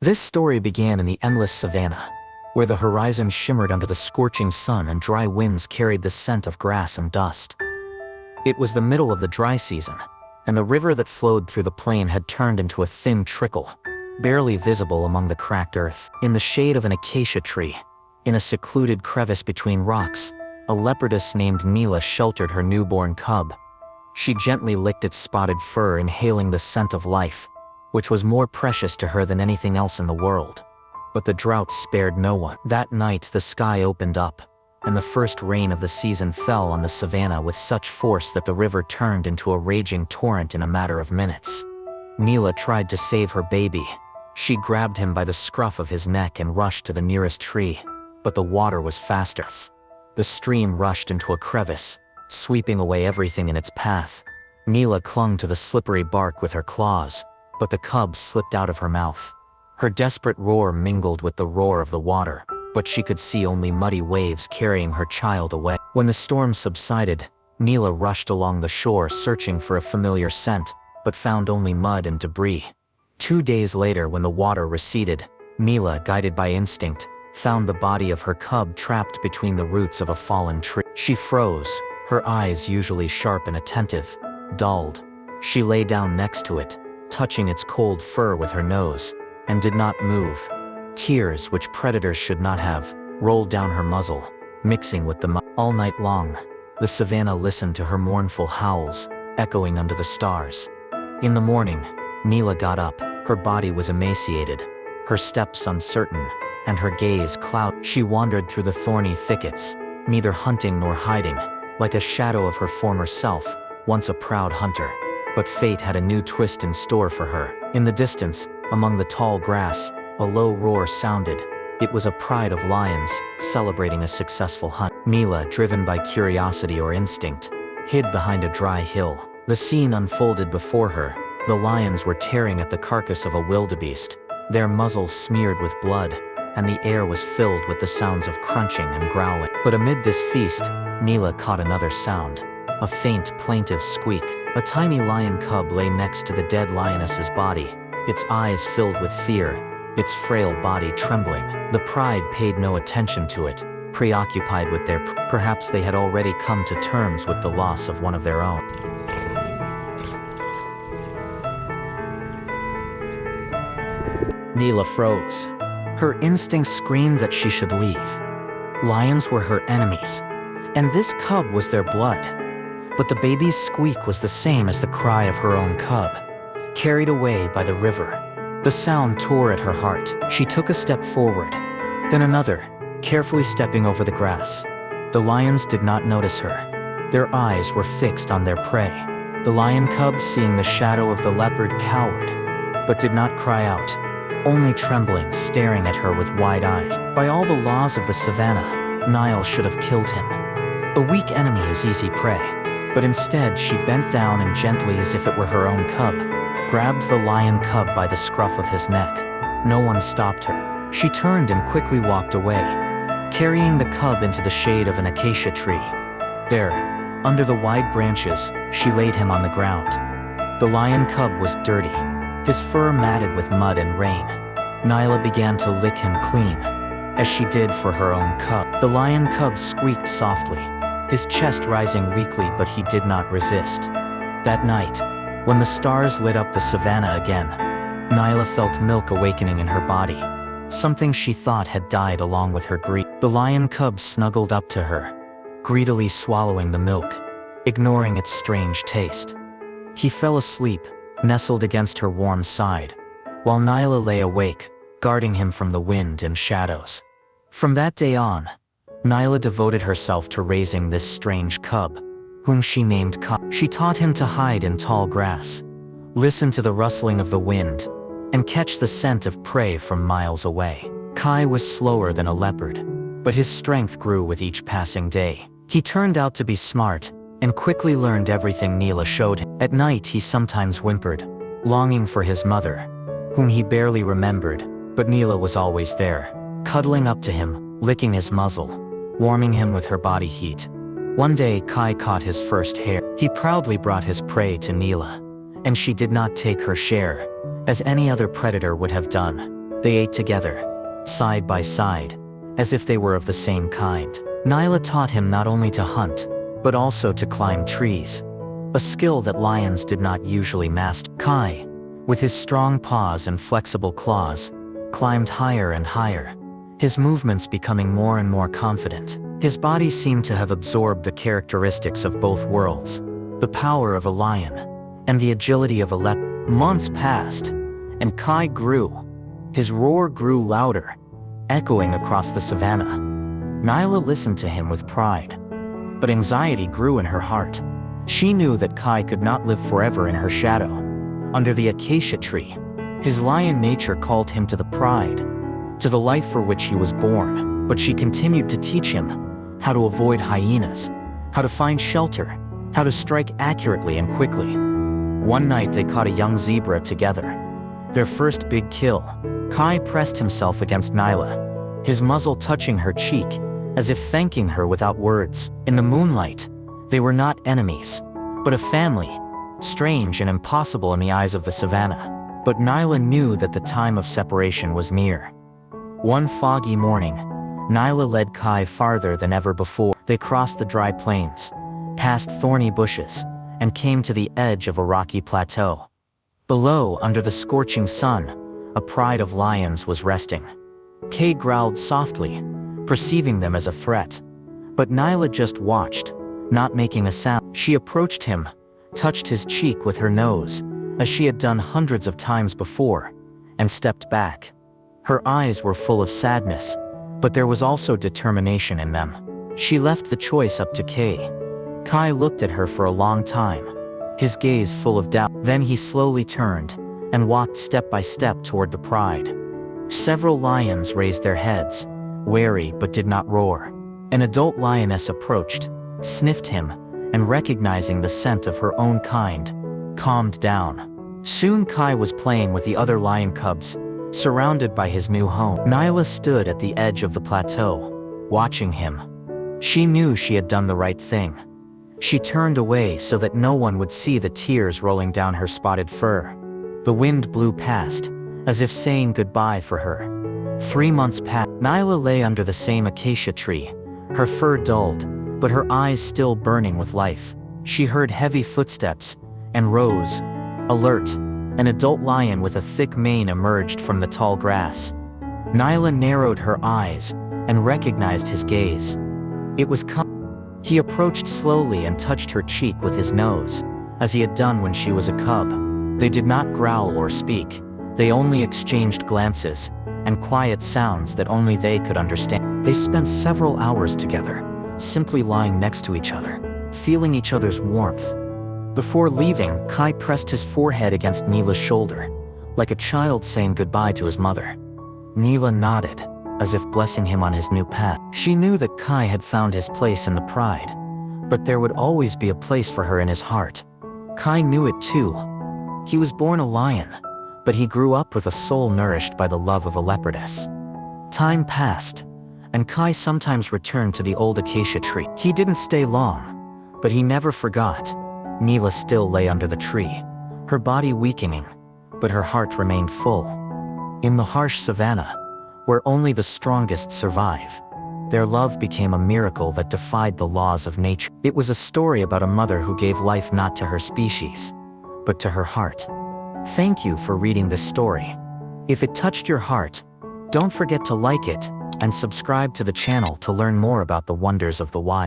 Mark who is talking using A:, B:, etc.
A: This story began in the endless savanna, where the horizon shimmered under the scorching sun and dry winds carried the scent of grass and dust. It was the middle of the dry season, and the river that flowed through the plain had turned into a thin trickle, barely visible among the cracked earth. In the shade of an acacia tree, in a secluded crevice between rocks, a leopardess named Nila sheltered her newborn cub. She gently licked its spotted fur, inhaling the scent of life, which was more precious to her than anything else in the world. But the drought spared no one. That night the sky opened up, and the first rain of the season fell on the savanna with such force that the river turned into a raging torrent in a matter of minutes. Nila tried to save her baby. She grabbed him by the scruff of his neck and rushed to the nearest tree, but the water was faster. The stream rushed into a crevice, sweeping away everything in its path. Nila clung to the slippery bark with her claws, but the cub slipped out of her mouth. Her desperate roar mingled with the roar of the water, but she could see only muddy waves carrying her child away. When the storm subsided, Nila rushed along the shore searching for a familiar scent, but found only mud and debris. 2 days later, when the water receded, Nila, guided by instinct, found the body of her cub trapped between the roots of a fallen tree. She froze, her eyes, usually sharp and attentive, dulled. She lay down next to it, touching its cold fur with her nose, and did not move. Tears, which predators should not have, rolled down her muzzle, mixing with the mud. All night long, the savanna listened to her mournful howls, echoing under the stars. In the morning, Nila got up. Her body was emaciated, her steps uncertain, and her gaze clouded. She wandered through the thorny thickets, neither hunting nor hiding, like a shadow of her former self, once a proud hunter. But fate had a new twist in store for her. In the distance, among the tall grass, a low roar sounded. It was a pride of lions, celebrating a successful hunt. Nila, driven by curiosity or instinct, hid behind a dry hill. The scene unfolded before her. The lions were tearing at the carcass of a wildebeest, their muzzles smeared with blood, and the air was filled with the sounds of crunching and growling. But amid this feast, Nila caught another sound, a faint, plaintive squeak. A tiny lion cub lay next to the dead lioness's body, its eyes filled with fear, its frail body trembling. The pride paid no attention to it, preoccupied with their perhaps they had already come to terms with the loss of one of their own. Nila froze. Her instincts screamed that she should leave. Lions were her enemies, and this cub was their blood. But the baby's squeak was the same as the cry of her own cub, carried away by the river. The sound tore at her heart. She took a step forward, then another, carefully stepping over the grass. The lions did not notice her. Their eyes were fixed on their prey. The lion cub, seeing the shadow of the leopard, cowered, but did not cry out, only trembling, staring at her with wide eyes. By all the laws of the savanna, Nile should have killed him. A weak enemy is easy prey. But instead she bent down and gently, as if it were her own cub, grabbed the lion cub by the scruff of his neck. No one stopped her. She turned and quickly walked away, carrying the cub into the shade of an acacia tree. There, under the wide branches, she laid him on the ground. The lion cub was dirty, his fur matted with mud and rain. Nila began to lick him clean, as she did for her own cub. The lion cub squeaked softly, his chest rising weakly, but he did not resist. That night, when the stars lit up the savanna again, Nila felt milk awakening in her body, something she thought had died along with her grief. The lion cub snuggled up to her, greedily swallowing the milk, ignoring its strange taste. He fell asleep, nestled against her warm side, while Nila lay awake, guarding him from the wind and shadows. From that day on, Nila devoted herself to raising this strange cub, whom she named Kai. She taught him to hide in tall grass, listen to the rustling of the wind, and catch the scent of prey from miles away. Kai was slower than a leopard, but his strength grew with each passing day. He turned out to be smart, and quickly learned everything Nila showed him. At night he sometimes whimpered, longing for his mother, whom he barely remembered, but Nila was always there, cuddling up to him, licking his muzzle, warming him with her body heat. One day Kai caught his first hare. He proudly brought his prey to Nila, and she did not take her share, as any other predator would have done. They ate together, side by side, as if they were of the same kind. Nyla taught him not only to hunt, but also to climb trees, a skill that lions did not usually master. Kai, with his strong paws and flexible claws, climbed higher and higher, his movements becoming more and more confident. His body seemed to have absorbed the characteristics of both worlds, the power of a lion and the agility of a leopard. Months passed, and Kai grew. His roar grew louder, echoing across the savanna. Nyla listened to him with pride, but anxiety grew in her heart. She knew that Kai could not live forever in her shadow, under the acacia tree. His lion nature called him to the pride, to the life for which he was born, but she continued to teach him how to avoid hyenas, how to find shelter, how to strike accurately and quickly. One night they caught a young zebra together, their first big kill. Kai pressed himself against Nyla, his muzzle touching her cheek, as if thanking her without words. In the moonlight, they were not enemies, but a family, strange and impossible in the eyes of the savanna. But Nyla knew that the time of separation was near. One foggy morning, Nyla led Kai farther than ever before. They crossed the dry plains, past thorny bushes, and came to the edge of a rocky plateau. Below, under the scorching sun, a pride of lions was resting. Kay growled softly, perceiving them as a threat. But Nyla just watched, not making a sound. She approached him, touched his cheek with her nose, as she had done hundreds of times before, and stepped back. Her eyes were full of sadness, but there was also determination in them. She left the choice up to Kay. Kai looked at her for a long time, his gaze full of doubt. Then he slowly turned and walked step by step toward the pride. Several lions raised their heads, wary but did not roar. An adult lioness approached, sniffed him, and recognizing the scent of her own kind, calmed down. Soon Kai was playing with the other lion cubs, surrounded by his new home. Nyla stood at the edge of the plateau, watching him. She knew she had done the right thing. She turned away so that no one would see the tears rolling down her spotted fur. The wind blew past, as if saying goodbye for her. 3 months passed. Nyla lay under the same acacia tree, her fur dulled, but her eyes still burning with life. She heard heavy footsteps, and rose, alert. An adult lion with a thick mane emerged from the tall grass. Nyla narrowed her eyes, and recognized his gaze. It was Kai. He approached slowly and touched her cheek with his nose, as he had done when she was a cub. They did not growl or speak. They only exchanged glances, and quiet sounds that only they could understand. They spent several hours together, simply lying next to each other, feeling each other's warmth. Before leaving, Kai pressed his forehead against Nyla's shoulder, like a child saying goodbye to his mother. Nyla nodded, as if blessing him on his new path. She knew that Kai had found his place in the pride, but there would always be a place for her in his heart. Kai knew it too. He was born a lion, but he grew up with a soul nourished by the love of a leopardess. Time passed, and Kai sometimes returned to the old acacia tree. He didn't stay long, but he never forgot. Nyla still lay under the tree, her body weakening, but her heart remained full. In the harsh savanna, where only the strongest survive, their love became a miracle that defied the laws of nature. It was a story about a mother who gave life not to her species, but to her heart. Thank you for reading this story. If it touched your heart, don't forget to like it and subscribe to the channel to learn more about the wonders of the wild.